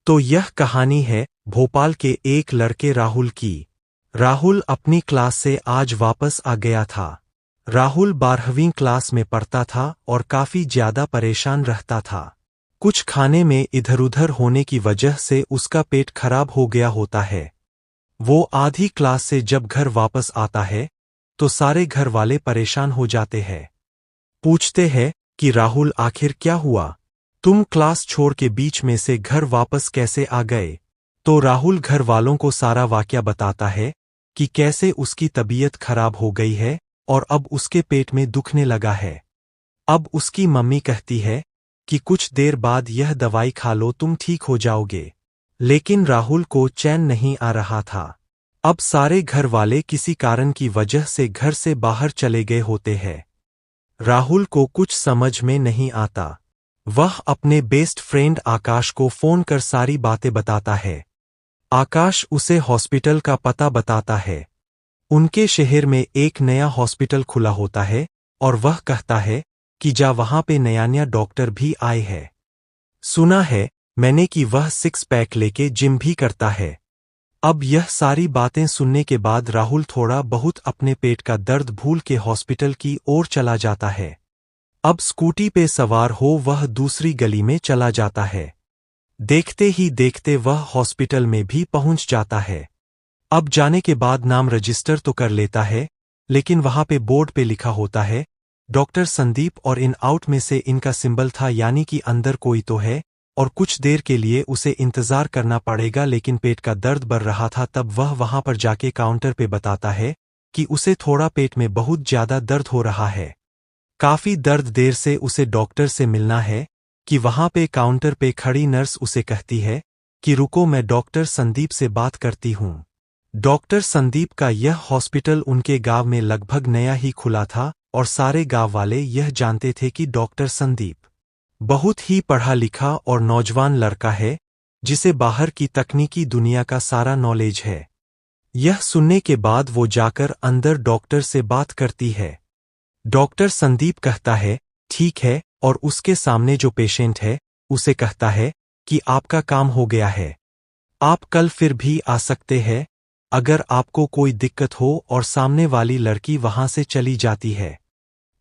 तो यह कहानी है भोपाल के एक लड़के राहुल की। राहुल अपनी क्लास से आज वापस आ गया था। राहुल 12वीं क्लास में पढ़ता था और काफी ज्यादा परेशान रहता था। कुछ खाने में इधर-उधर होने की वजह से उसका पेट खराब हो गया होता है। वो आधी क्लास से जब घर वापस आता है तो सारे घर वाले परेशान हो जाते हैं। पूछते हैं कि राहुल आखिर क्या हुआ? तुम क्लास छोड़ के बीच में से घर वापस कैसे आ गए? तो राहुल घर वालों को सारा वाकया बताता है कि कैसे उसकी तबीयत खराब हो गई है और अब उसके पेट में दुखने लगा है। अब उसकी मम्मी कहती है कि कुछ देर बाद यह दवाई खा लो, तुम ठीक हो जाओगे। लेकिन राहुल को चैन नहीं आ रहा था। अब सारे घर वाले किसी कारण की वजह से घर से बाहर चले गए होते हैं। राहुल को कुछ समझ में नहीं आता। वह अपने बेस्ट फ्रेंड आकाश को फोन कर सारी बातें बताता है। आकाश उसे हॉस्पिटल का पता बताता है। उनके शहर में एक नया हॉस्पिटल खुला होता है और वह कहता है कि जा वहां पे नया डॉक्टर भी आए हैं। सुना है मैंने कि वह 6 पैक लेके जिम भी करता है। अब यह सारी बातें सुनने के बाद राहुल थोड़ा बहुत अपने पेट का दर्द भूल के हॉस्पिटल की ओर चला जाता है। अब स्कूटी पे सवार हो वह दूसरी गली में चला जाता है। देखते ही देखते वह हॉस्पिटल में भी पहुंच जाता है। अब जाने के बाद नाम रजिस्टर तो कर लेता है, लेकिन वहां पे बोर्ड पे लिखा होता है डॉक्टर संदीप और इन आउट में से इनका सिंबल था, यानी कि अंदर कोई तो है और कुछ देर के लिए उसे इंतजार करना पड़ेगा। लेकिन पेट का दर्द बढ़ रहा था। तब वह वहां पर जाके काउंटर पे बताता है कि उसे थोड़ा पेट में बहुत ज्यादा दर्द हो रहा है। काफी दर्द देर से उसे डॉक्टर से मिलना है कि वहां पे काउंटर पे खड़ी नर्स उसे कहती है कि रुको, मैं डॉक्टर संदीप से बात करती हूं। डॉक्टर संदीप का यह हॉस्पिटल उनके गांव में लगभग नया ही खुला था और सारे गांव वाले यह जानते थे कि डॉक्टर संदीप बहुत ही पढ़ा लिखा और नौजवान लड़का है जिसे बाहर की तकनीकी दुनिया का सारा नॉलेज है। यह सुनने के बाद वो जाकर अंदर डॉक्टर से बात करती है। डॉक्टर संदीप कहता है ठीक है और उसके सामने जो पेशेंट है उसे कहता है कि आपका काम हो गया है, आप कल फिर भी आ सकते हैं अगर आपको कोई दिक्कत हो। और सामने वाली लड़की वहां से चली जाती है।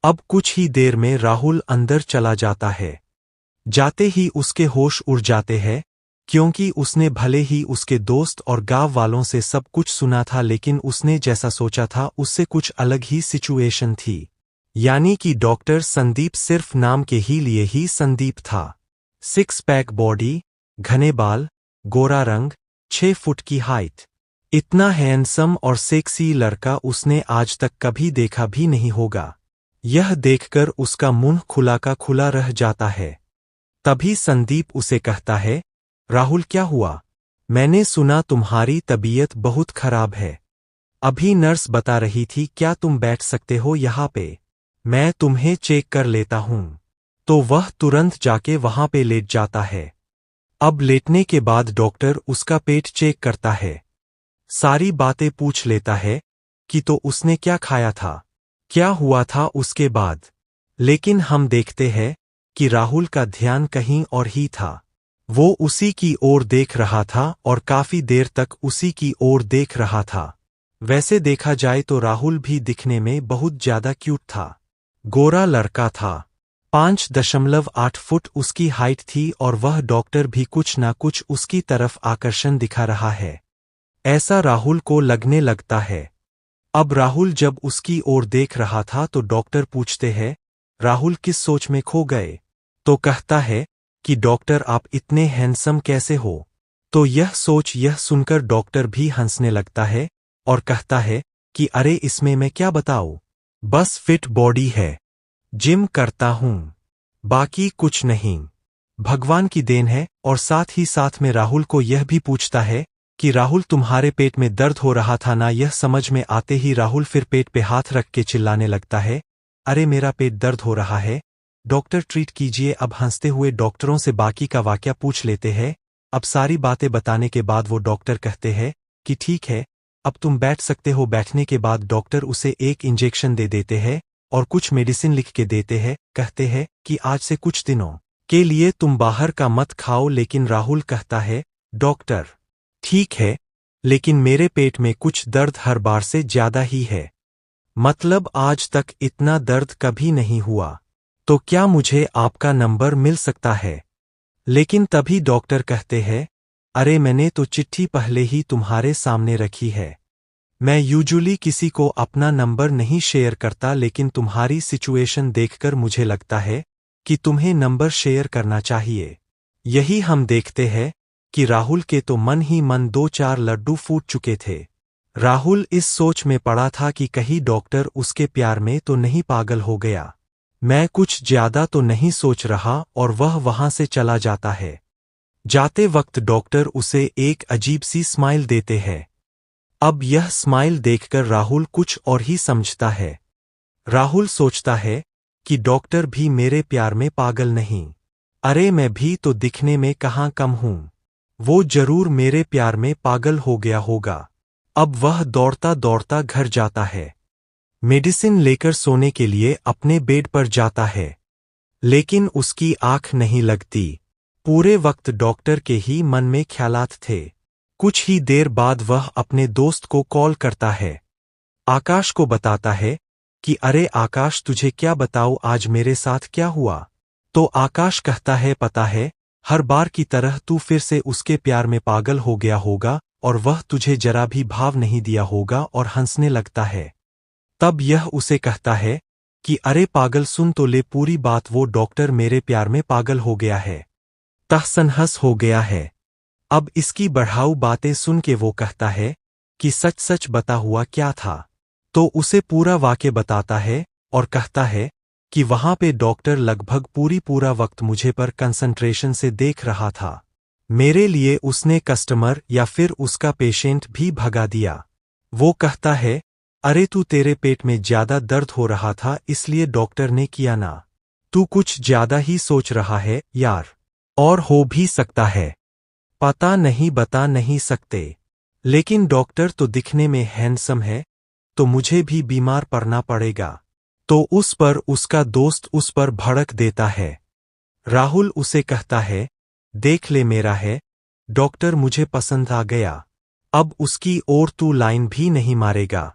अब कुछ ही देर में राहुल अंदर चला जाता है। जाते ही उसके होश उड़ जाते हैं, क्योंकि उसने भले ही उसके दोस्त और गांव वालों से सब कुछ सुना था, लेकिन उसने जैसा सोचा था उससे कुछ अलग ही सिचुएशन थी। यानी कि डॉक्टर संदीप सिर्फ नाम के ही लिए ही संदीप था। 6 पैक बॉडी, घने बाल, गोरा रंग, 6 फुट की हाइट। इतना हैंडसम और सेक्सी लड़का उसने आज तक कभी देखा भी नहीं होगा। यह देखकर उसका मुंह खुला का खुला रह जाता है। तभी संदीप उसे कहता है राहुल क्या हुआ? मैंने सुना तुम्हारी तबीयत बहुत खराब है। अभी नर्स बता रही थी, क्या तुम बैठ सकते हो यहाँ पे? मैं तुम्हें चेक कर लेता हूं। तो वह तुरंत जाके वहां पे लेट जाता है। अब लेटने के बाद डॉक्टर उसका पेट चेक करता है। सारी बातें पूछ लेता है कि तो उसने क्या खाया था, क्या हुआ था उसके बाद। लेकिन हम देखते हैं कि राहुल का ध्यान कहीं और ही था। वो उसी की ओर देख रहा था और काफी देर तक उसी की ओर देख रहा था। वैसे देखा जाए तो राहुल भी दिखने में बहुत ज्यादा क्यूट था। गोरा लड़का था। 5.8 फुट उसकी हाइट थी और वह डॉक्टर भी कुछ ना कुछ उसकी तरफ आकर्षण दिखा रहा है, ऐसा राहुल को लगने लगता है। अब राहुल जब उसकी ओर देख रहा था तो डॉक्टर पूछते हैं राहुल किस सोच में खो गए? तो कहता है कि डॉक्टर आप इतने हैंडसम कैसे हो? तो यह सुनकर डॉक्टर भी हंसने लगता है और कहता है कि अरे इसमें मैं क्या बताऊं, बस फिट बॉडी है, जिम करता हूं, बाकी कुछ नहीं, भगवान की देन है। और साथ ही साथ में राहुल को यह भी पूछता है कि राहुल तुम्हारे पेट में दर्द हो रहा था ना? यह समझ में आते ही राहुल फिर पेट पे हाथ रख के चिल्लाने लगता है अरे मेरा पेट दर्द हो रहा है, डॉक्टर ट्रीट कीजिए। अब हंसते हुए डॉक्टरों से बाकी का वाकया पूछ लेते हैं। अब सारी बातें बताने के बाद वो डॉक्टर कहते हैं कि ठीक है अब तुम बैठ सकते हो। बैठने के बाद डॉक्टर उसे एक इंजेक्शन दे देते हैं और कुछ मेडिसिन लिख के देते हैं। कहते हैं कि आज से कुछ दिनों के लिए तुम बाहर का मत खाओ। लेकिन राहुल कहता है डॉक्टर, ठीक है, लेकिन मेरे पेट में कुछ दर्द हर बार से ज्यादा ही है। मतलब आज तक इतना दर्द कभी नहीं हुआ। तो क्या मुझे आपका नंबर मिल सकता है? लेकिन तभी डॉक्टर कहते हैं, अरे मैंने तो चिट्ठी पहले ही तुम्हारे सामने रखी है। मैं यूजुअली किसी को अपना नंबर नहीं शेयर करता, लेकिन तुम्हारी सिचुएशन देखकर मुझे लगता है कि तुम्हें नंबर शेयर करना चाहिए। यही हम देखते हैं कि राहुल के तो मन ही मन 2-4 लड्डू फूट चुके थे। राहुल इस सोच में पड़ा था कि कहीं डॉक्टर उसके प्यार में तो नहीं पागल हो गया। मैं कुछ ज्यादा तो नहीं सोच रहा और वह वहां से चला जाता है। जाते वक्त डॉक्टर उसे एक अजीब सी स्माइल देते हैं। अब यह स्माइल देखकर राहुल कुछ और ही समझता है। राहुल सोचता है कि डॉक्टर भी मेरे प्यार में पागल नहीं। अरे मैं भी तो दिखने में कहाँ कम हूं। वो जरूर मेरे प्यार में पागल हो गया होगा। अब वह दौड़ता दौड़ता घर जाता है। मेडिसिन लेकर सोने के लिए अपने बेड पर जाता है, लेकिन उसकी आंख नहीं लगती। पूरे वक्त डॉक्टर के ही मन में ख्यालात थे। कुछ ही देर बाद वह अपने दोस्त को कॉल करता है। आकाश को बताता है कि अरे आकाश, तुझे क्या बताऊं आज मेरे साथ क्या हुआ। तो आकाश कहता है, पता है, हर बार की तरह तू फिर से उसके प्यार में पागल हो गया होगा और वह तुझे जरा भी भाव नहीं दिया होगा, और हंसने लगता है। तब यह उसे कहता है कि अरे पागल, सुन तो ले पूरी बात। वो डॉक्टर मेरे प्यार में पागल हो गया है, तहस-नहस हो गया है। अब इसकी बढ़ाऊ बातें सुन के वो कहता है कि सच सच बता हुआ क्या था। तो उसे पूरा वाक़या बताता है और कहता है कि वहां पे डॉक्टर लगभग पूरा वक्त मुझे पर कंसंट्रेशन से देख रहा था। मेरे लिए उसने कस्टमर या फिर उसका पेशेंट भी भगा दिया। वो कहता है, अरे तू, तेरे पेट में ज्यादा दर्द हो रहा था इसलिए डॉक्टर ने किया ना। तू कुछ ज्यादा ही सोच रहा है यार। और हो भी सकता है, पता नहीं, बता नहीं सकते। लेकिन डॉक्टर तो दिखने में हैंडसम है, तो मुझे भी बीमार पड़ना पड़ेगा। तो उस पर उसका दोस्त उस पर भड़क देता है। राहुल उसे कहता है, देख ले मेरा है, डॉक्टर मुझे पसंद आ गया। अब उसकी ओर तू लाइन भी नहीं मारेगा।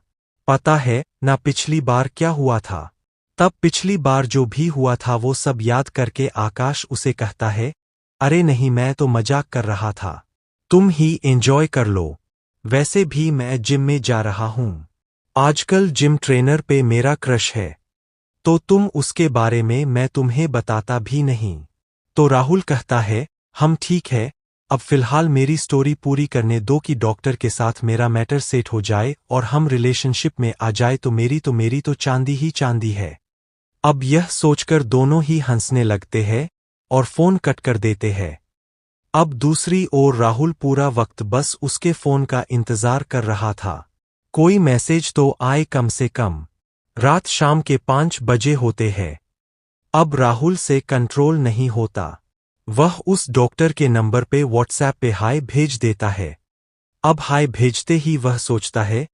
पता है ना पिछली बार क्या हुआ था। तब पिछली बार जो भी हुआ था वो सब याद करके आकाश उसे कहता है, अरे नहीं, मैं तो मजाक कर रहा था, तुम ही एंजॉय कर लो। वैसे भी मैं जिम में जा रहा हूं। आजकल जिम ट्रेनर पे मेरा क्रश है, तो तुम उसके बारे में मैं तुम्हें बताता भी नहीं। तो राहुल कहता है, हम ठीक है, अब फिलहाल मेरी स्टोरी पूरी करने दो कि डॉक्टर के साथ मेरा मैटर सेट हो जाए और हम रिलेशनशिप में आ जाए तो मेरी तो चांदी ही चांदी है। अब यह सोचकर दोनों ही हंसने लगते हैं और फोन कट कर देते हैं। अब दूसरी ओर राहुल पूरा वक्त बस उसके फोन का इंतजार कर रहा था। कोई मैसेज तो आए कम से कम। रात शाम के 5 बजे होते हैं। अब राहुल से कंट्रोल नहीं होता। वह उस डॉक्टर के नंबर पे व्हाट्सएप पे हाय भेज देता है। अब हाय भेजते ही वह सोचता है,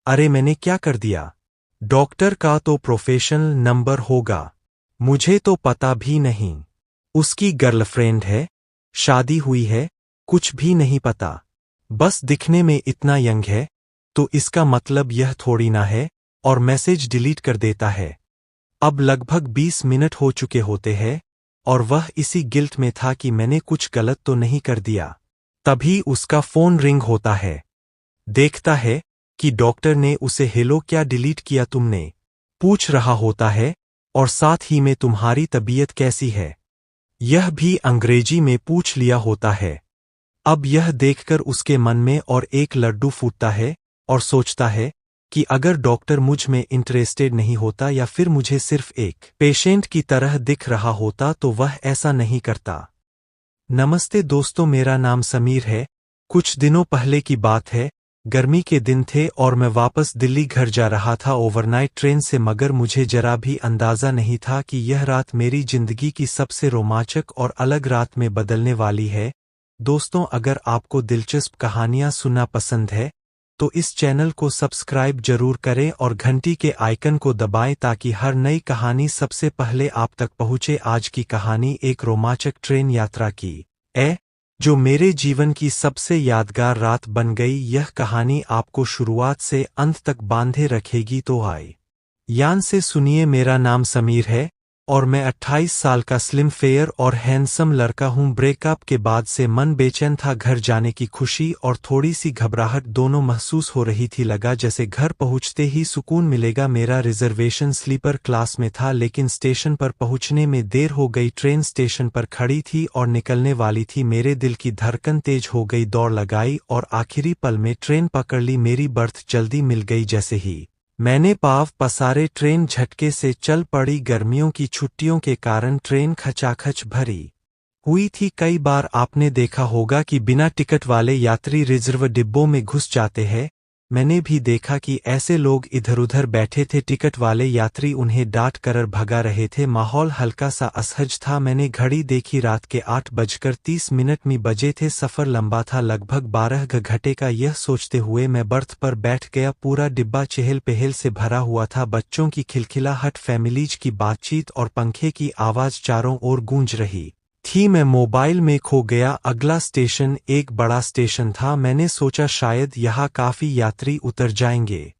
अरे मैंने क्या कर दिया। डॉक्टर का तो प्रोफेशनल नंबर होगा, मुझे तो पता भी नहीं। उसकी गर्लफ्रेंड है, शादी हुई है, कुछ भी नहीं पता। बस दिखने में इतना यंग है, तो इसका मतलब यह थोड़ी ना है, और मैसेज डिलीट कर देता है। अब लगभग 20 मिनट हो चुके होते हैं और वह इसी गिल्ट में था कि मैंने कुछ गलत तो नहीं कर दिया। तभी उसका फोन रिंग होता है। देखता है कि डॉक्टर ने उसे हेलो क्या डिलीट किया तुमने, पूछ रहा होता है, और साथ ही में तुम्हारी तबीयत कैसी है, यह भी अंग्रेजी में पूछ लिया होता है। अब यह देखकर उसके मन में और एक लड्डू फूटता है और सोचता है कि अगर डॉक्टर मुझ में इंटरेस्टेड नहीं होता या फिर मुझे सिर्फ एक पेशेंट की तरह दिख रहा होता तो वह ऐसा नहीं करता। नमस्ते दोस्तों, मेरा नाम समीर है। कुछ दिनों पहले की बात है, गर्मी के दिन थे और मैं वापस दिल्ली घर जा रहा था ओवरनाइट ट्रेन से, मगर मुझे जरा भी अंदाजा नहीं था कि यह रात मेरी जिंदगी की सबसे रोमांचक और अलग रात में बदलने वाली है। दोस्तों, अगर आपको दिलचस्प कहानियां सुनना पसंद है तो इस चैनल को सब्सक्राइब जरूर करें और घंटी के आइकन को दबाएं ताकि हर नई कहानी सबसे पहले आप तक पहुंचे। आज की कहानी एक रोमांचक ट्रेन यात्रा की है। जो मेरे जीवन की सबसे यादगार रात बन गई। यह कहानी आपको शुरुआत से अंत तक बांधे रखेगी, तो आए यान से सुनिए। मेरा नाम समीर है और मैं 28 साल का स्लिम फेयर और हैंडसम लड़का हूं। ब्रेकअप के बाद से मन बेचैन था। घर जाने की खुशी और थोड़ी सी घबराहट दोनों महसूस हो रही थी। लगा जैसे घर पहुंचते ही सुकून मिलेगा। मेरा रिजर्वेशन स्लीपर क्लास में था, लेकिन स्टेशन पर पहुंचने में देर हो गई। ट्रेन स्टेशन पर खड़ी थी और निकलने वाली थी। मेरे दिल की धड़कन तेज हो गई, दौड़ लगाई और आखिरी पल में ट्रेन पकड़ ली। मेरी बर्थ जल्दी मिल गई। जैसे ही मैंने पाँव पसारे, ट्रेन झटके से चल पड़ी। गर्मियों की छुट्टियों के कारण ट्रेन खचाखच भरी हुई थी। कई बार आपने देखा होगा कि बिना टिकट वाले यात्री रिजर्व डिब्बों में घुस जाते हैं। मैंने भी देखा कि ऐसे लोग इधर उधर बैठे थे। टिकट वाले यात्री उन्हें डांट कर भगा रहे थे। माहौल हल्का सा असहज था। मैंने घड़ी देखी, रात के 8:30 में बजे थे। सफ़र लंबा था, लगभग 12 घंटे का। यह सोचते हुए मैं बर्थ पर बैठ गया। पूरा डिब्बा चहल पहल से भरा हुआ था। बच्चों की खिलखिलाहट, फैमिलीज की बातचीत और पंखे की आवाज़ चारों ओर गूंज रही थी। मैं मोबाइल में खो गया। अगला स्टेशन एक बड़ा स्टेशन था। मैंने सोचा शायद यहाँ काफ़ी यात्री उतर जाएंगे,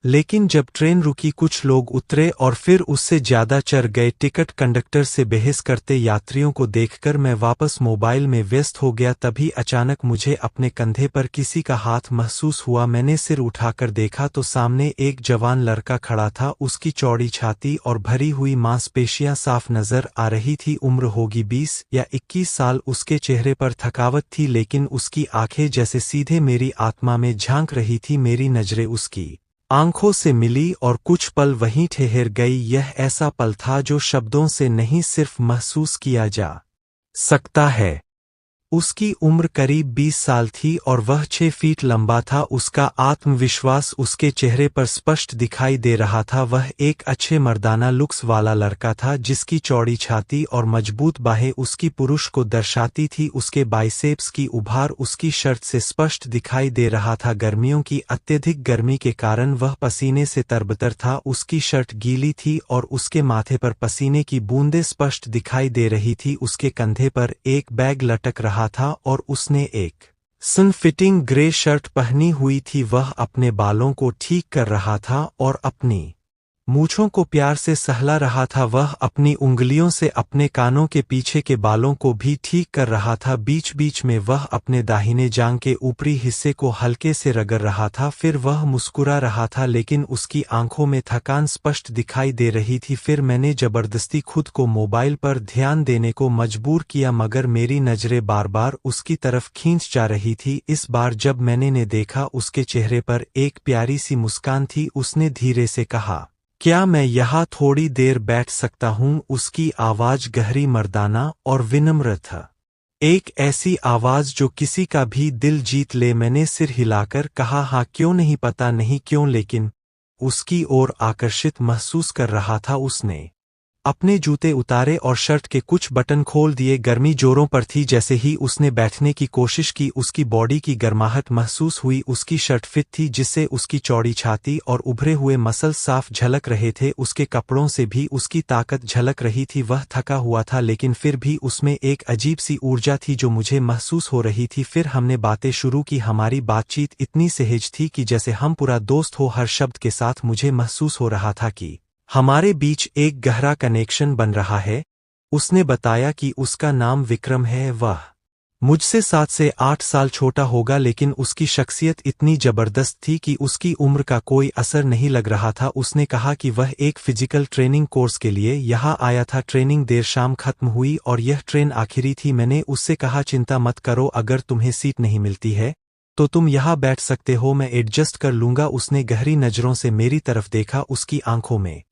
लेकिन जब ट्रेन रुकी कुछ लोग उतरे और फिर उससे ज्यादा चढ़ गए। टिकट कंडक्टर से बहस करते यात्रियों को देखकर मैं वापस मोबाइल में व्यस्त हो गया। तभी अचानक मुझे अपने कंधे पर किसी का हाथ महसूस हुआ। मैंने सिर उठाकर देखा तो सामने एक जवान लड़का खड़ा था। उसकी चौड़ी छाती और भरी हुई मांसपेशियां साफ नजर आ रही थी। उम्र होगी 20 या 21 साल। उसके चेहरे पर थकावट थी, लेकिन उसकी आंखें जैसे सीधे मेरी आत्मा में झांक रही थी। मेरी नजरें उसकी आंखों से मिली और कुछ पल वहीं ठहर गई। यह ऐसा पल था जो शब्दों से नहीं, सिर्फ महसूस किया जा सकता है। उसकी उम्र करीब 20 साल थी और वह 6 फीट लंबा था। उसका आत्मविश्वास उसके चेहरे पर स्पष्ट दिखाई दे रहा था। वह एक अच्छे मर्दाना लुक्स वाला लड़का था, जिसकी चौड़ी छाती और मजबूत बाहें उसकी पुरुष को दर्शाती थी। उसके बाइसेप्स की उभार उसकी शर्ट से स्पष्ट दिखाई दे रहा था। गर्मियों की अत्यधिक गर्मी के कारण वह पसीने से तरबतर था। उसकी शर्ट गीली थी और उसके माथे पर पसीने की बूंदें स्पष्ट दिखाई दे रही थी। उसके कंधे पर एक बैग लटक रहा था और उसने एक स्लिम फिटिंग ग्रे शर्ट पहनी हुई थी। वह अपने बालों को ठीक कर रहा था और अपनी मूंछों को प्यार से सहला रहा था। वह अपनी उंगलियों से अपने कानों के पीछे के बालों को भी ठीक कर रहा था। बीच बीच में वह अपने दाहिने जांघ के ऊपरी हिस्से को हल्के से रगड़ रहा था। फिर वह मुस्कुरा रहा था, लेकिन उसकी आंखों में थकान स्पष्ट दिखाई दे रही थी। फिर मैंने जबरदस्ती खुद को मोबाइल पर ध्यान देने को मजबूर किया, मगर मेरी नजरें बार बार उसकी तरफ खींच जा रही थी। इस बार जब मैंने देखा, उसके चेहरे पर एक प्यारी सी मुस्कान थी। उसने धीरे से कहा, क्या मैं यहाँ थोड़ी देर बैठ सकता हूँ? उसकी आवाज गहरी, मर्दाना और विनम्र था। एक ऐसी आवाज जो किसी का भी दिल जीत ले। मैंने सिर हिलाकर कहा, हाँ क्यों नहीं, पता नहीं क्यों, लेकिन उसकी ओर आकर्षित महसूस कर रहा था। उसने अपने जूते उतारे और शर्ट के कुछ बटन खोल दिए। गर्मी जोरों पर थी। जैसे ही उसने बैठने की कोशिश की, उसकी बॉडी की गर्माहट महसूस हुई। उसकी शर्ट फिट थी, जिससे उसकी चौड़ी छाती और उभरे हुए मसल साफ झलक रहे थे। उसके कपड़ों से भी उसकी ताकत झलक रही थी। वह थका हुआ था, लेकिन फिर भी उसमें एक अजीब सी ऊर्जा थी जो मुझे महसूस हो रही थी। फिर हमने बातें शुरू की। हमारी बातचीत इतनी सहज थी कि जैसे हम पूरा दोस्त हो। हर शब्द के साथ मुझे महसूस हो रहा था कि हमारे बीच एक गहरा कनेक्शन बन रहा है। उसने बताया कि उसका नाम विक्रम है। वह मुझसे 7 से 8 साल छोटा होगा, लेकिन उसकी शख्सियत इतनी जबरदस्त थी कि उसकी उम्र का कोई असर नहीं लग रहा था। उसने कहा कि वह एक फिजिकल ट्रेनिंग कोर्स के लिए यहाँ आया था। ट्रेनिंग देर शाम खत्म हुई और यह ट्रेन आखिरी थी। मैंने उससे कहा, चिंता मत करो, अगर तुम्हें सीट नहीं मिलती है तो तुम यहाँ बैठ सकते हो, मैं एडजस्ट कर लूंगा। उसने गहरी नजरों से मेरी तरफ देखा। उसकी आंखों में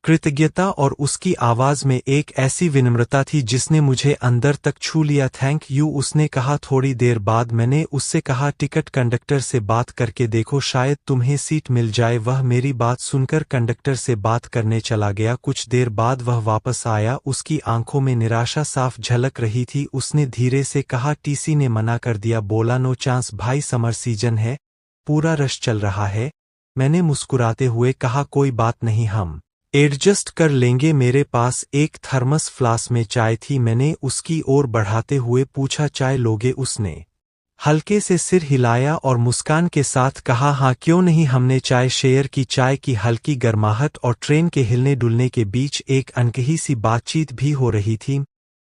कृतज्ञता और उसकी आवाज में एक ऐसी विनम्रता थी जिसने मुझे अंदर तक छू लिया। थैंक यू, उसने कहा। थोड़ी देर बाद मैंने उससे कहा, टिकट कंडक्टर से बात करके देखो, शायद तुम्हें सीट मिल जाए। वह मेरी बात सुनकर कंडक्टर से बात करने चला गया। कुछ देर बाद वह वापस आया। उसकी आंखों में निराशा साफ झलक रही थी। उसने धीरे से कहा, टीसी ने मना कर दिया। बोला, नो चांस भाई, समर सीजन है, पूरा रश चल रहा है। मैंने मुस्कुराते हुए कहा, कोई बात नहीं, हम एडजस्ट कर लेंगे। मेरे पास एक थर्मस फ्लास्क में चाय थी। मैंने उसकी ओर बढ़ाते हुए पूछा, चाय लोगे? उसने हल्के से सिर हिलाया और मुस्कान के साथ कहा, हाँ क्यों नहीं। हमने चाय शेयर की। चाय की हल्की गर्माहट और ट्रेन के हिलने डुलने के बीच एक अनकही सी बातचीत भी हो रही थी।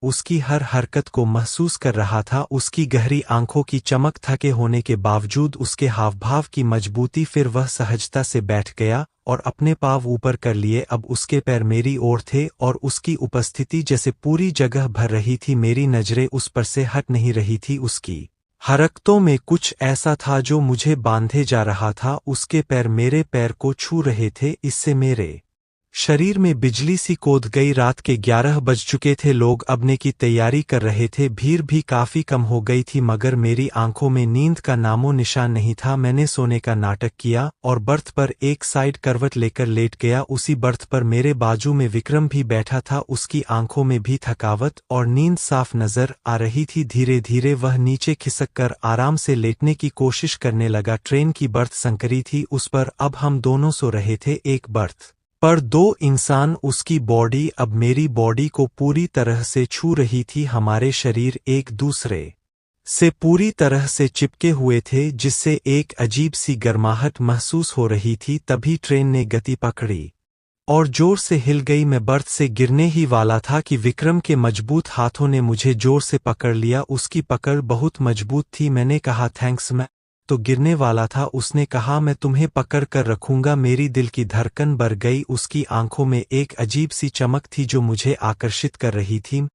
उसकी हर हरकत को महसूस कर रहा था, उसकी गहरी आंखों की चमक, थके होने के बावजूद उसके हावभाव की मजबूती। फिर वह सहजता से बैठ गया और अपने पाँव ऊपर कर लिए। अब उसके पैर मेरी ओर थे और उसकी उपस्थिति जैसे पूरी जगह भर रही थी। मेरी नजरें उस पर से हट नहीं रही थी। उसकी हरकतों में कुछ ऐसा था जो मुझे बांधे जा रहा था। उसके पैर मेरे पैर को छू रहे थे। इससे मेरे शरीर में बिजली सी कूद गई। रात के 11 बज चुके थे। लोग अबने की तैयारी कर रहे थे। भीड़ भी काफी कम हो गई थी, मगर मेरी आंखों में नींद का नामो निशान नहीं था। मैंने सोने का नाटक किया और बर्थ पर एक साइड करवट लेकर लेट गया। उसी बर्थ पर मेरे बाजू में विक्रम भी बैठा था। उसकी आंखों में भी थकावट और नींद साफ नजर आ रही थी। धीरे धीरे वह नीचे खिसक कर आराम से लेटने की कोशिश करने लगा। ट्रेन की बर्थ संकरी थी, उस पर अब हम दोनों सो रहे थे। एक बर्थ पर दो इंसान। उसकी बॉडी अब मेरी बॉडी को पूरी तरह से छू रही थी। हमारे शरीर एक दूसरे से पूरी तरह से चिपके हुए थे, जिससे एक अजीब सी गर्माहट महसूस हो रही थी। तभी ट्रेन ने गति पकड़ी और जोर से हिल गई। मैं बर्थ से गिरने ही वाला था कि विक्रम के मजबूत हाथों ने मुझे जोर से पकड़ लिया। उसकी पकड़ बहुत मजबूत थी। मैंने कहा, थैंक्स। मैं तो गिरने वाला था। उसने कहा, मैं तुम्हें पकड़ कर रखूंगा। मेरी दिल की धड़कन बढ़ गई। उसकी आंखों में एक अजीब सी चमक थी जो मुझे आकर्षित कर रही थी।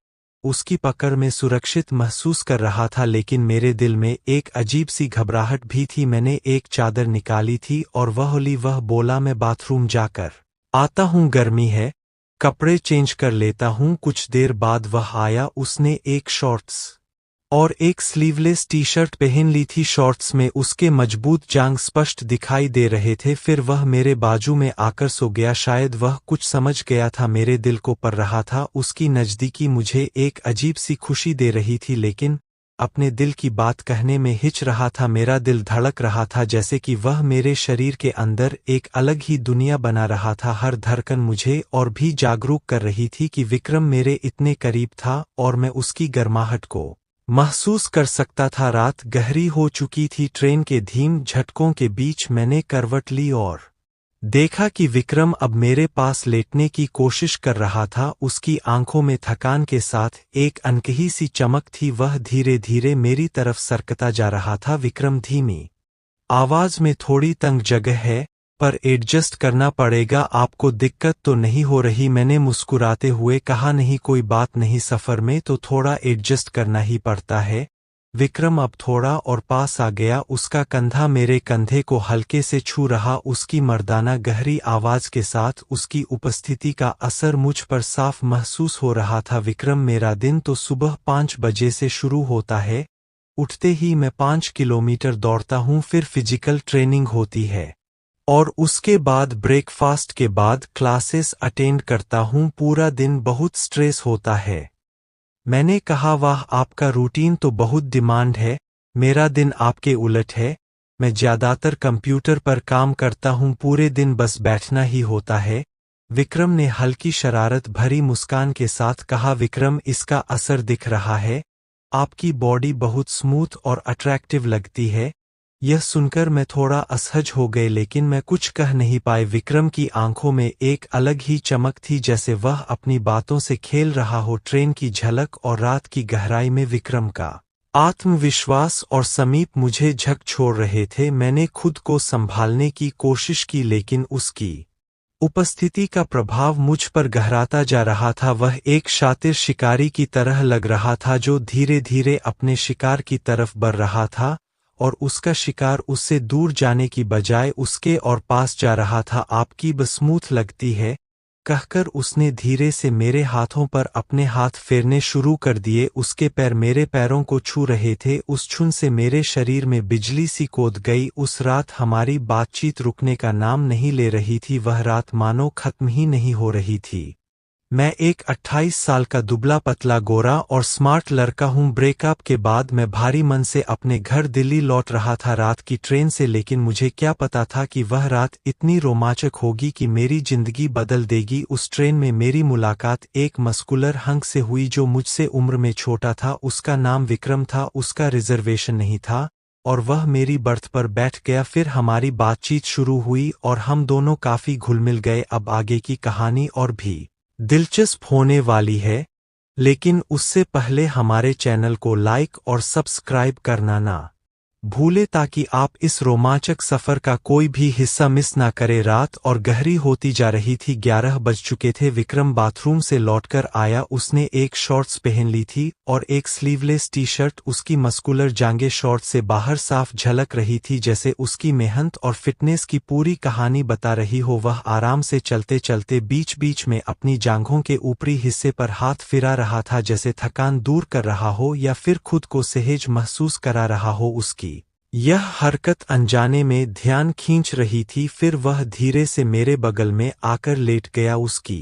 उसकी पकड़ में सुरक्षित महसूस कर रहा था, लेकिन मेरे दिल में एक अजीब सी घबराहट भी थी। मैंने एक चादर निकाली थी और वह बोला, मैं बाथरूम जाकर आता हूँ, गर्मी है, कपड़े चेंज कर लेता हूँ। कुछ देर बाद वह आया। उसने एक शॉर्ट्स और एक स्लीवलेस टी शर्ट पहन ली थी। शॉर्ट्स में उसके मजबूत जांघ स्पष्ट दिखाई दे रहे थे। फिर वह मेरे बाजू में आकर सो गया। शायद वह कुछ समझ गया था। मेरे दिल को पढ़ रहा था। उसकी नजदीकी मुझे एक अजीब सी खुशी दे रही थी, लेकिन अपने दिल की बात कहने में हिच रहा था। मेरा दिल धड़क रहा था, जैसे कि वह मेरे शरीर के अंदर एक अलग ही दुनिया बना रहा था। हर धड़कन मुझे और भी जागरूक कर रही थी कि विक्रम मेरे इतने करीब था और मैं उसकी गर्माहट को महसूस कर सकता था। रात गहरी हो चुकी थी। ट्रेन के धीम झटकों के बीच मैंने करवट ली और देखा कि विक्रम अब मेरे पास लेटने की कोशिश कर रहा था। उसकी आंखों में थकान के साथ एक अनकही सी चमक थी। वह धीरे धीरे मेरी तरफ सरकता जा रहा था। विक्रम, धीमी आवाज में, थोड़ी तंग जगह है, पर एडजस्ट करना पड़ेगा। आपको दिक्कत तो नहीं हो रही? मैंने मुस्कुराते हुए कहा, नहीं, कोई बात नहीं, सफर में तो थोड़ा एडजस्ट करना ही पड़ता है। विक्रम अब थोड़ा और पास आ गया। उसका कंधा मेरे कंधे को हल्के से छू रहा। उसकी मर्दाना गहरी आवाज के साथ उसकी उपस्थिति का असर मुझ पर साफ महसूस हो रहा था। विक्रम, मेरा दिन तो सुबह 5 बजे से शुरू होता है। उठते ही मैं 5 किलोमीटर दौड़ता हूँ, फिर फिजिकल ट्रेनिंग होती है और उसके बाद ब्रेकफास्ट के बाद क्लासेस अटेंड करता हूँ। पूरा दिन बहुत स्ट्रेस होता है। मैंने कहा, वाह, आपका रूटीन तो बहुत डिमांड है। मेरा दिन आपके उलट है। मैं ज्यादातर कंप्यूटर पर काम करता हूँ। पूरे दिन बस बैठना ही होता है। विक्रम ने हल्की शरारत भरी मुस्कान के साथ कहा, विक्रम, इसका असर दिख रहा है। आपकी बॉडी बहुत स्मूथ और अट्रैक्टिव लगती है। यह सुनकर मैं थोड़ा असहज हो गए, लेकिन मैं कुछ कह नहीं पाए। विक्रम की आंखों में एक अलग ही चमक थी, जैसे वह अपनी बातों से खेल रहा हो। ट्रेन की झलक और रात की गहराई में विक्रम का आत्मविश्वास और समीप मुझे झकझोर रहे थे। मैंने खुद को संभालने की कोशिश की, लेकिन उसकी उपस्थिति का प्रभाव मुझ पर गहराता जा रहा था। वह एक शातिर शिकारी की तरह लग रहा था, जो धीरे धीरे अपने शिकार की तरफ बढ़ रहा था और उसका शिकार उससे दूर जाने की बजाय उसके और पास जा रहा था। आपकी बस्मूथ लगती है, कहकर उसने धीरे से मेरे हाथों पर अपने हाथ फेरने शुरू कर दिए। उसके पैर मेरे पैरों को छू रहे थे। उस छून से मेरे शरीर में बिजली सी कूद गई। उस रात हमारी बातचीत रुकने का नाम नहीं ले रही थी। वह रात मानो खत्म ही नहीं हो रही थी। मैं एक 28 साल का दुबला पतला गोरा और स्मार्ट लड़का हूँ। ब्रेकअप के बाद मैं भारी मन से अपने घर दिल्ली लौट रहा था रात की ट्रेन से, लेकिन मुझे क्या पता था कि वह रात इतनी रोमांचक होगी कि मेरी जिंदगी बदल देगी। उस ट्रेन में मेरी मुलाकात एक मस्कुलर हंक से हुई जो मुझसे उम्र में छोटा था। उसका नाम विक्रम था, उसका रिजर्वेशन नहीं था और वह मेरी बर्थ पर बैठ गया। फिर हमारी बातचीत शुरू हुई और हम दोनों काफी घुल मिल गए। अब आगे की कहानी और भी दिलचस्प होने वाली है, लेकिन उससे पहले हमारे चैनल को लाइक और सब्सक्राइब करना ना भूले ताकि आप इस रोमांचक सफर का कोई भी हिस्सा मिस ना करें। रात और गहरी होती जा रही थी, 11 बज चुके थे। विक्रम बाथरूम से लौटकर आया। उसने एक शॉर्ट्स पहन ली थी और एक स्लीवलेस टी शर्ट। उसकी मस्कुलर जांघें शॉर्ट से बाहर साफ झलक रही थी, जैसे उसकी मेहनत और फिटनेस की पूरी कहानी बता रही हो। वह आराम से चलते चलते बीच बीच में अपनी जांघों के ऊपरी हिस्से पर हाथ फिरा रहा था, जैसे थकान दूर कर रहा हो या फिर खुद को सहज महसूस करा रहा हो। उसकी यह हरकत अनजाने में ध्यान खींच रही थी। फिर वह धीरे से मेरे बगल में आकर लेट गया। उसकी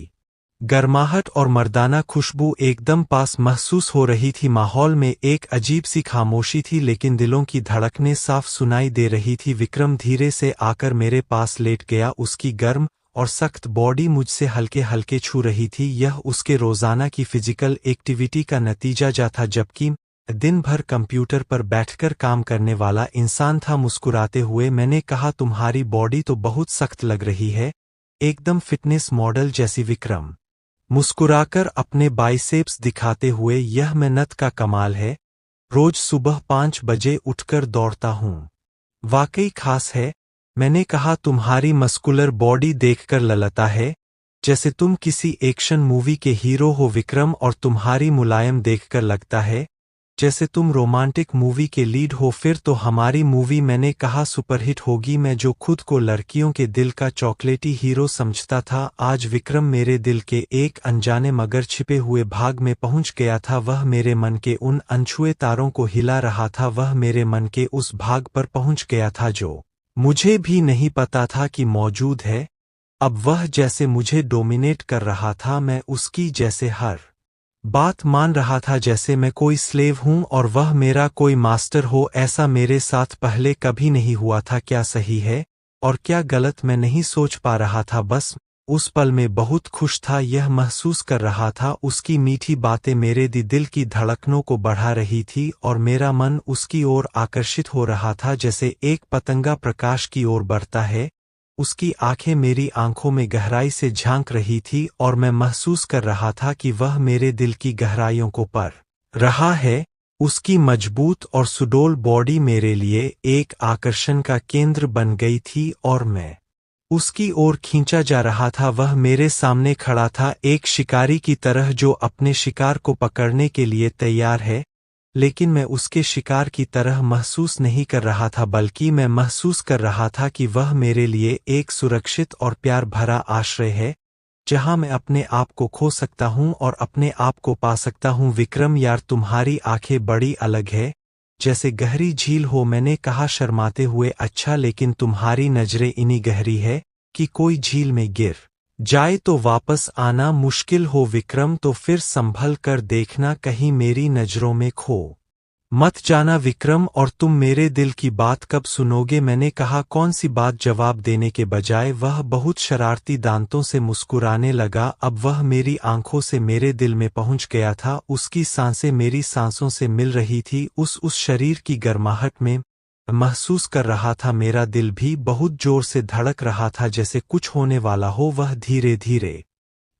गर्माहट और मर्दाना खुशबू एकदम पास महसूस हो रही थी। माहौल में एक अजीब सी खामोशी थी, लेकिन दिलों की धड़कनें साफ सुनाई दे रही थी। विक्रम धीरे से आकर मेरे पास लेट गया। उसकी गर्म और सख्त बॉडी मुझसे हल्के हल्के छू रही थी। यह उसके रोजाना की फिजिकल एक्टिविटी का नतीजा जा था, जबकि दिन भर कंप्यूटर पर बैठकर काम करने वाला इंसान था। मुस्कुराते हुए मैंने कहा, तुम्हारी बॉडी तो बहुत सख्त लग रही है, एकदम फिटनेस मॉडल जैसी। विक्रम मुस्कुराकर अपने बाइसेप्स दिखाते हुए, यह मेहनत का कमाल है, रोज सुबह 5 बजे उठकर दौड़ता हूँ। वाकई खास है, मैंने कहा। तुम्हारी मस्कुलर बॉडी देखकर लगता है जैसे तुम किसी एक्शन मूवी के हीरो हो विक्रम, और तुम्हारी मुलायम देखकर लगता है जैसे तुम रोमांटिक मूवी के लीड हो। फिर तो हमारी मूवी, मैंने कहा, सुपरहिट होगी। मैं जो खुद को लड़कियों के दिल का चॉकलेटी हीरो समझता था, आज विक्रम मेरे दिल के एक अनजाने मगर छिपे हुए भाग में पहुंच गया था। वह मेरे मन के उन अनछुए तारों को हिला रहा था। वह मेरे मन के उस भाग पर पहुंच गया था जो मुझे भी नहीं पता था कि मौजूद है। अब वह जैसे मुझे डोमिनेट कर रहा था, मैं उसकी जैसे हर बात मान रहा था, जैसे मैं कोई स्लेव हूं और वह मेरा कोई मास्टर हो। ऐसा मेरे साथ पहले कभी नहीं हुआ था। क्या सही है और क्या गलत मैं नहीं सोच पा रहा था। बस उस पल में बहुत खुश था, यह महसूस कर रहा था। उसकी मीठी बातें मेरे दिल की धड़कनों को बढ़ा रही थी और मेरा मन उसकी ओर आकर्षित हो रहा था, जैसे एक पतंगा प्रकाश की ओर बढ़ता है। उसकी आंखें मेरी आंखों में गहराई से झांक रही थी और मैं महसूस कर रहा था कि वह मेरे दिल की गहराइयों को पढ़ रहा है। उसकी मजबूत और सुडौल बॉडी मेरे लिए एक आकर्षण का केंद्र बन गई थी और मैं उसकी ओर खींचा जा रहा था। वह मेरे सामने खड़ा था, एक शिकारी की तरह जो अपने शिकार को पकड़ने के लिए तैयार है, लेकिन मैं उसके शिकार की तरह महसूस नहीं कर रहा था, बल्कि मैं महसूस कर रहा था कि वह मेरे लिए एक सुरक्षित और प्यार भरा आश्रय है, जहां मैं अपने आप को खो सकता हूं और अपने आप को पा सकता हूं। विक्रम यार, तुम्हारी आंखें बड़ी अलग है, जैसे गहरी झील हो, मैंने कहा शर्माते हुए। अच्छा, लेकिन तुम्हारी नजरें इतनी गहरी है कि कोई झील में गिर जाए तो वापस आना मुश्किल हो। विक्रम, तो फिर संभल कर देखना, कहीं मेरी नजरों में खो मत जाना। विक्रम, और तुम मेरे दिल की बात कब सुनोगे? मैंने कहा, कौन सी बात? जवाब देने के बजाय वह बहुत शरारती दांतों से मुस्कुराने लगा। अब वह मेरी आंखों से मेरे दिल में पहुंच गया था। उसकी सांसें मेरी सांसों से मिल रही थी। उस शरीर की गर्माहट में महसूस कर रहा था मेरा दिल भी बहुत जोर से धड़क रहा था, जैसे कुछ होने वाला हो। वह धीरे धीरे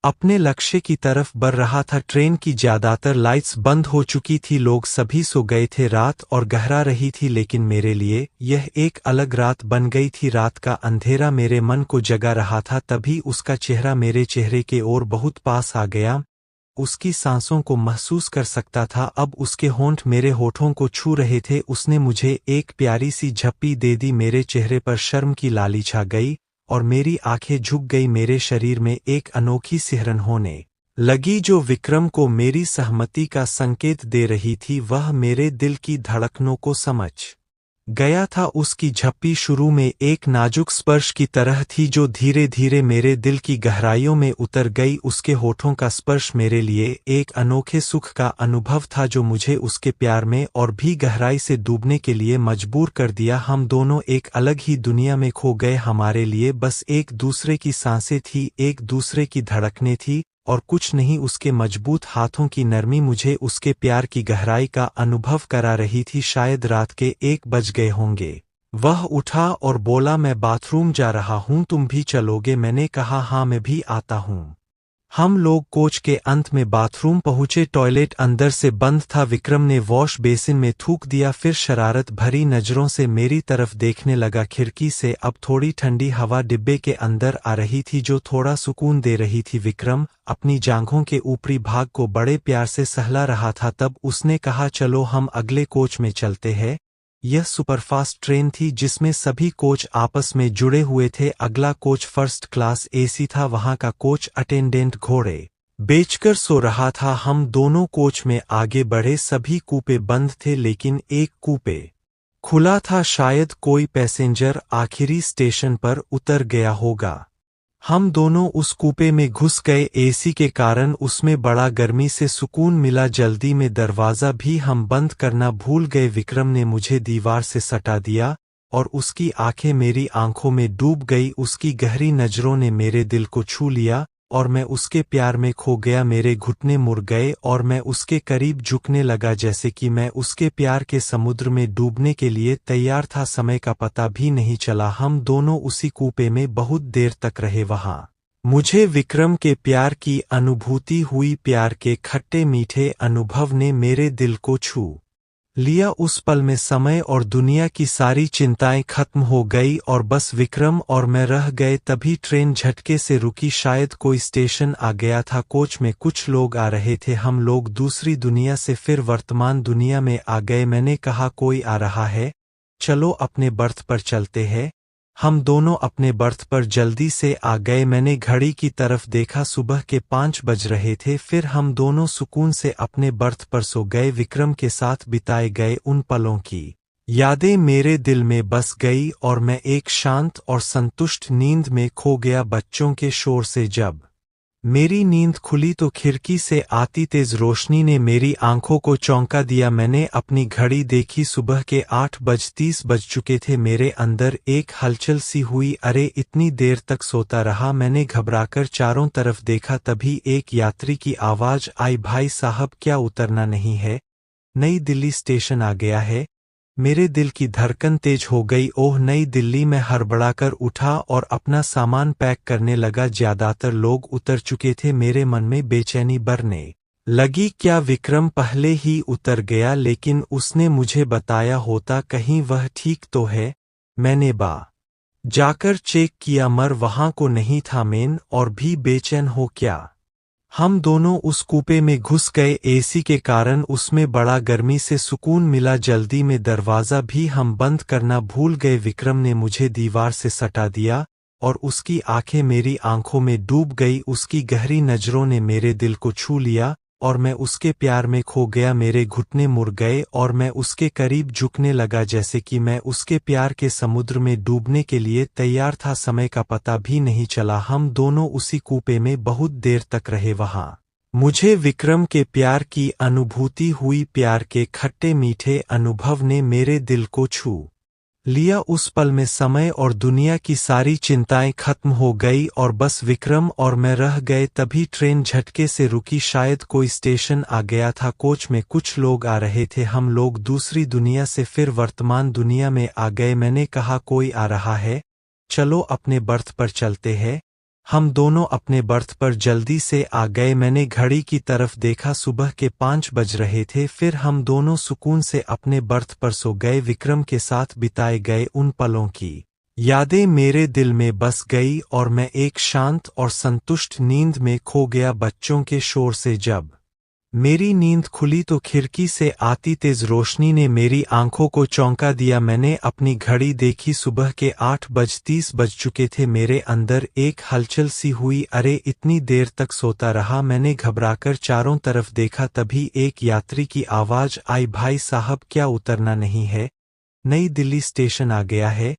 अपने लक्ष्य की तरफ बढ़ रहा था। ट्रेन की ज्यादातर लाइट्स बंद हो चुकी थी, लोग सभी सो गए थे। रात और गहरा रही थी, लेकिन मेरे लिए यह एक अलग रात बन गई थी। रात का अंधेरा मेरे मन को जगा रहा था। तभी उसका चेहरा मेरे चेहरे के ओर बहुत पास आ गया। उसकी सांसों को महसूस कर सकता था। अब उसके होंठ मेरे होठों को छू रहे थे। उसने मुझे एक प्यारी सी झप्पी दे दी। मेरे चेहरे पर शर्म की लाली छा गई और मेरी आंखें झुक गई। मेरे शरीर में एक अनोखी सिहरन होने लगी, जो विक्रम को मेरी सहमति का संकेत दे रही थी। वह मेरे दिल की धड़कनों को समझ गया था। उसकी झप्पी शुरू में एक नाजुक स्पर्श की तरह थी जो धीरे धीरे मेरे दिल की गहराइयों में उतर गई। उसके होठों का स्पर्श मेरे लिए एक अनोखे सुख का अनुभव था जो मुझे उसके प्यार में और भी गहराई से डूबने के लिए मजबूर कर दिया। हम दोनों एक अलग ही दुनिया में खो गए। हमारे लिए बस एक दूसरे की सांसें थी, एक दूसरे की धड़कनें थी और कुछ नहीं। उसके मजबूत हाथों की नरमी मुझे उसके प्यार की गहराई का अनुभव करा रही थी। शायद रात के 1 बज गए होंगे। वह उठा और बोला, मैं बाथरूम जा रहा हूँ, तुम भी चलोगे? मैंने कहा, हाँ मैं भी आता हूँ। हम लोग कोच के अंत में बाथरूम पहुंचे। टॉयलेट अंदर से बंद था। विक्रम ने वॉश बेसिन में थूक दिया, फिर शरारत भरी नजरों से मेरी तरफ देखने लगा। खिड़की से अब थोड़ी ठंडी हवा डिब्बे के अंदर आ रही थी जो थोड़ा सुकून दे रही थी। विक्रम अपनी जांघों के ऊपरी भाग को बड़े प्यार से सहला रहा था। तब उसने कहा, चलो हम अगले कोच में चलते हैं। यह सुपरफास्ट ट्रेन थी जिसमें सभी कोच आपस में जुड़े हुए थे। अगला कोच फर्स्ट क्लास एसी था। वहां का कोच अटेंडेंट घोड़े बेचकर सो रहा था। हम दोनों कोच में आगे बढ़े। सभी कूपे बंद थे लेकिन एक कूपे खुला था। शायद कोई पैसेंजर आखिरी स्टेशन पर उतर गया होगा। हम दोनों उस कूपे में घुस गए। एसी के कारण उसमें बड़ा गर्मी से सुकून मिला। जल्दी में दरवाज़ा भी हम बंद करना भूल गए। विक्रम ने मुझे दीवार से सटा दिया और उसकी आंखें मेरी आंखों में डूब गई। उसकी गहरी नज़रों ने मेरे दिल को छू लिया और मैं उसके प्यार में खो गया। मेरे घुटने मुड़ गए और मैं उसके करीब झुकने लगा जैसे कि मैं उसके प्यार के समुद्र में डूबने के लिए तैयार था। समय का पता भी नहीं चला। हम दोनों उसी कूपे में बहुत देर तक रहे। वहां मुझे विक्रम के प्यार की अनुभूति हुई। प्यार के खट्टे मीठे अनुभव ने मेरे दिल को छू लिया। उस पल में समय और दुनिया की सारी चिंताएं खत्म हो गई और बस विक्रम और मैं रह गए। तभी ट्रेन झटके से रुकी। शायद कोई स्टेशन आ गया था। कोच में कुछ लोग आ रहे थे। हम लोग दूसरी दुनिया से फिर वर्तमान दुनिया में आ गए। मैंने कहा, कोई आ रहा है, चलो अपने बर्थ पर चलते हैं। हम दोनों अपने बर्थ पर जल्दी से आ गए। मैंने घड़ी की तरफ देखा, सुबह के 5 बज रहे थे। फिर हम दोनों सुकून से अपने बर्थ पर सो गए। विक्रम के साथ बिताए गए उन पलों की यादें मेरे दिल में बस गई और मैं एक शांत और संतुष्ट नींद में खो गया। बच्चों के शोर से जब मेरी नींद खुली तो खिड़की से आती तेज रोशनी ने मेरी आंखों को चौंका दिया। मैंने अपनी घड़ी देखी, सुबह के 8:30 बज चुके थे। मेरे अंदर एक हलचल सी हुई। अरे इतनी देर तक सोता रहा। मैंने घबराकर चारों तरफ देखा। तभी एक यात्री की आवाज आई, भाई साहब क्या उतरना नहीं है? नई दिल्ली स्टेशन आ गया है। मेरे दिल की धड़कन तेज हो गई। ओह नई दिल्ली! मैं हड़बड़ाकर उठा और अपना सामान पैक करने लगा। ज्यादातर लोग उतर चुके थे। मेरे मन में बेचैनी बढ़ने लगी। क्या विक्रम पहले ही उतर गया? लेकिन उसने मुझे बताया होता। कहीं वह ठीक तो है? मैंने जाकर चेक किया मगर वहां को नहीं था। मैन और भी बेचैन हो क्या? हम दोनों उस कूपे में घुस गए। एसी के कारण उसमें बड़ा गर्मी से सुकून मिला। जल्दी में दरवाज़ा भी हम बंद करना भूल गए। विक्रम ने मुझे दीवार से सटा दिया और उसकी आंखें मेरी आंखों में डूब गई। उसकी गहरी नज़रों ने मेरे दिल को छू लिया और मैं उसके प्यार में खो गया। मेरे घुटने मुड़ गए और मैं उसके करीब झुकने लगा जैसे कि मैं उसके प्यार के समुद्र में डूबने के लिए तैयार था। समय का पता भी नहीं चला। हम दोनों उसी कूपे में बहुत देर तक रहे। वहां मुझे विक्रम के प्यार की अनुभूति हुई। प्यार के खट्टे मीठे अनुभव ने मेरे दिल को छू लिया। उस पल में समय और दुनिया की सारी चिंताएं खत्म हो गई और बस विक्रम और मैं रह गए। तभी ट्रेन झटके से रुकी। शायद कोई स्टेशन आ गया था। कोच में कुछ लोग आ रहे थे। हम लोग दूसरी दुनिया से फिर वर्तमान दुनिया में आ गए। मैंने कहा, कोई आ रहा है, चलो अपने बर्थ पर चलते हैं। हम दोनों अपने बर्थ पर जल्दी से आ गए। मैंने घड़ी की तरफ देखा, सुबह के 5 बज रहे थे। फिर हम दोनों सुकून से अपने बर्थ पर सो गए। विक्रम के साथ बिताए गए उन पलों की यादें मेरे दिल में बस गई और मैं एक शांत और संतुष्ट नींद में खो गया। बच्चों के शोर से जब मेरी नींद खुली तो खिड़की से आती तेज रोशनी ने मेरी आंखों को चौंका दिया। मैंने अपनी घड़ी देखी, सुबह के 8:30 बज चुके थे। मेरे अंदर एक हलचल सी हुई। अरे इतनी देर तक सोता रहा। मैंने घबराकर चारों तरफ देखा। तभी एक यात्री की आवाज आई, भाई साहब क्या उतरना नहीं है? नई दिल्ली स्टेशन आ गया है।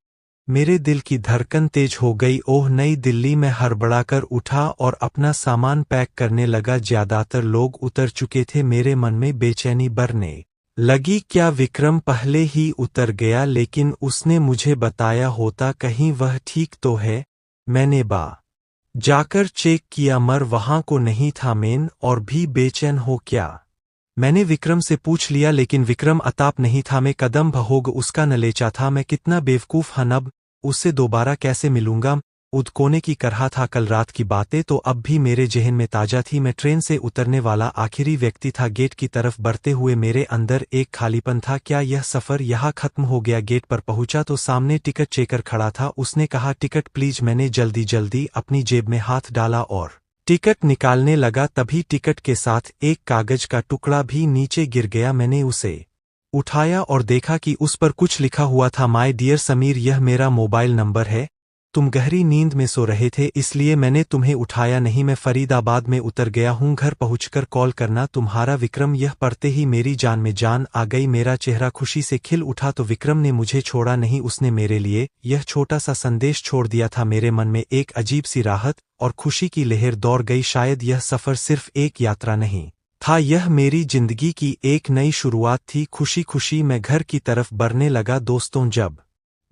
मेरे दिल की धड़कन तेज हो गई। ओह, नई दिल्ली में हड़बड़ाकर उठा और अपना सामान पैक करने लगा। ज्यादातर लोग उतर चुके थे। मेरे मन में बेचैनी बढ़ने लगी। क्या विक्रम पहले ही उतर गया? लेकिन उसने मुझे बताया होता। कहीं वह ठीक तो है? मैंने जाकर चेक किया मगर वहां को नहीं था। मैं और भी बेचैन हो क्या? मैंने विक्रम से पूछ लिया लेकिन विक्रम अताप नहीं था। मैं कदम भहोग उसका न लेचा था। मैं कितना बेवकूफ हूं। अब उससे दोबारा कैसे मिलूंगा? उद कोने की कर रहा था। कल रात की बातें तो अब भी मेरे जहन में ताजा थी। मैं ट्रेन से उतरने वाला आखिरी व्यक्ति था। गेट की तरफ बढ़ते हुए मेरे अंदर एक खालीपन था। क्या यह सफर यहाँ खत्म हो गया? गेट पर पहुंचा तो सामने टिकट चेकर खड़ा था। उसने कहा, टिकट प्लीज। मैंने जल्दी जल्दी अपनी जेब में हाथ डाला और टिकट निकालने लगा। तभी टिकट के साथ एक कागज का टुकड़ा भी नीचे गिर गया। मैंने उसे उठाया और देखा कि उस पर कुछ लिखा हुआ था। माय डियर समीर, यह मेरा मोबाइल नंबर है। तुम गहरी नींद में सो रहे थे इसलिए मैंने तुम्हें उठाया नहीं। मैं फरीदाबाद में उतर गया हूं। घर पहुंचकर कॉल करना। तुम्हारा विक्रम। यह पढ़ते ही मेरी जान में जान आ गई। मेरा चेहरा खुशी से खिल उठा। तो विक्रम ने मुझे छोड़ा नहीं। उसने मेरे लिए यह छोटा सा संदेश छोड़ दिया था। मेरे मन में एक अजीब सी राहत और खुशी की लहर दौड़ गई। शायद यह सफर सिर्फ एक यात्रा नहीं था, यह मेरी जिंदगी की एक नई शुरुआत थी। खुशी खुशी मैं घर की तरफ बढ़ने लगा। दोस्तों, जब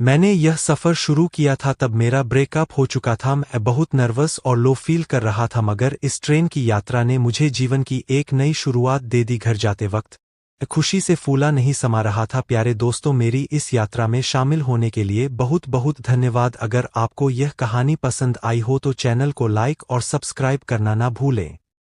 मैंने यह सफर शुरू किया था तब मेरा ब्रेकअप हो चुका था। मैं बहुत नर्वस और लो फील कर रहा था मगर इस ट्रेन की यात्रा ने मुझे जीवन की एक नई शुरुआत दे दी। घर जाते वक्त खुशी से फूला नहीं समा रहा था। प्यारे दोस्तों, मेरी इस यात्रा में शामिल होने के लिए बहुत बहुत धन्यवाद। अगर आपको यह कहानी पसंद आई हो तो चैनल को लाइक और सब्सक्राइब करना ना भूलें।